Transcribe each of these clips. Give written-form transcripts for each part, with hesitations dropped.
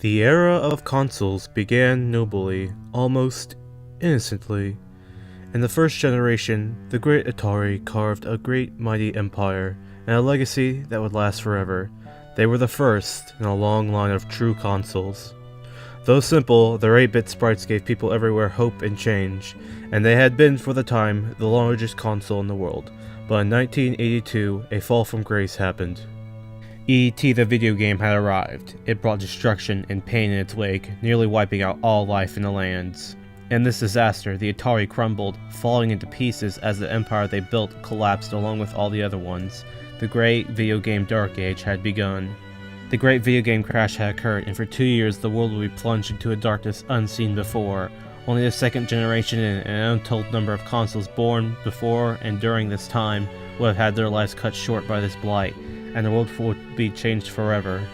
The era of consoles began nobly, almost innocently. In the first generation, the great Atari carved a great mighty empire, and a legacy that would last forever. They were the first in a long line of true consoles. Though simple, their 8-bit sprites gave people everywhere hope and change, and they had been, for the time, the largest console in the world. But in 1982, a fall from grace happened. E.T. the video game had arrived. It brought destruction and pain in its wake, nearly wiping out all life in the lands. In this disaster, the Atari crumbled, falling into pieces as the empire they built collapsed along with all the other ones. The great video game dark age had begun. The great video game crash had occurred, and for 2 years the world would be plunged into a darkness unseen before. Only the second generation and an untold number of consoles born before and during this time would have had their lives cut short by this blight, and the world would be changed forever.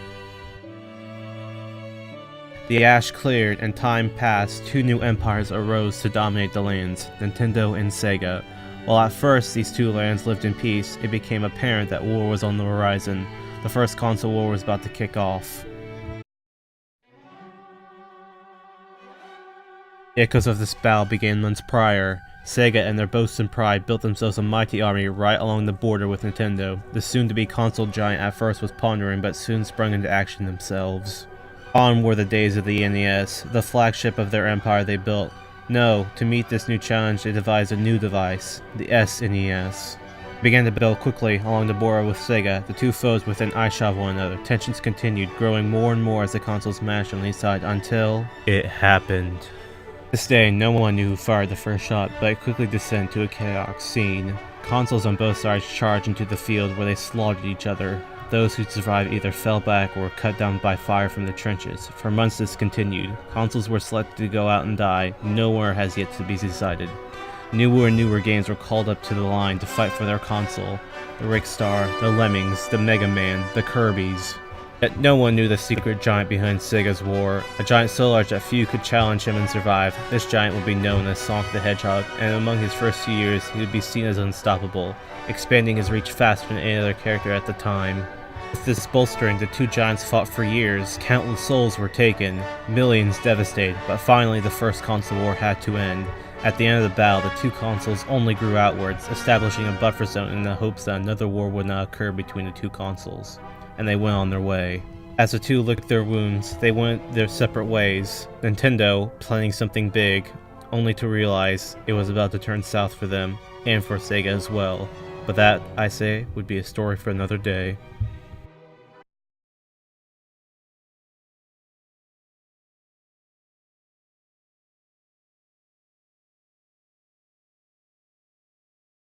The ash cleared and time passed. Two new empires arose to dominate the lands, Nintendo and SEGA. While at first these two lands lived in peace, it became apparent that war was on the horizon. The first console war was about to kick off. The echoes of this battle began months prior. SEGA and their boasted pride built themselves a mighty army right along the border with Nintendo. The soon-to-be console giant at first was pondering, but soon sprung into action themselves. On were the days of the NES, the flagship of their empire they built. No, to meet this new challenge they devised a new device, the SNES. They began to build quickly along the border with SEGA, the two foes within eyeshot of one another. Tensions continued, growing more and more as the consoles mashed on each side until it happened. This day, no one knew who fired the first shot, but it quickly descended to a chaotic scene. Consoles on both sides charged into the field where they slaughtered each other. Those who survived either fell back or were cut down by fire from the trenches. For months this continued. Consoles were selected to go out and die. Nowhere has yet to be decided. Newer and newer games were called up to the line to fight for their console. The Rickstar, the Lemmings, the Mega Man, the Kirbys. Yet no one knew the secret giant behind SEGA's war, a giant so large that few could challenge him and survive. This giant would be known as Sonic the Hedgehog, and among his first few years he would be seen as unstoppable, expanding his reach faster than any other character at the time. With this bolstering, the two giants fought for years. Countless souls were taken, millions devastated, but finally the first console war had to end. At the end of the battle, the two consoles only grew outwards, establishing a buffer zone in the hopes that another war would not occur between the two consoles. And they went on their way. As the two licked their wounds, they went their separate ways. Nintendo, planning something big, only to realize it was about to turn south for them, and for SEGA as well. But that, I say, would be a story for another day.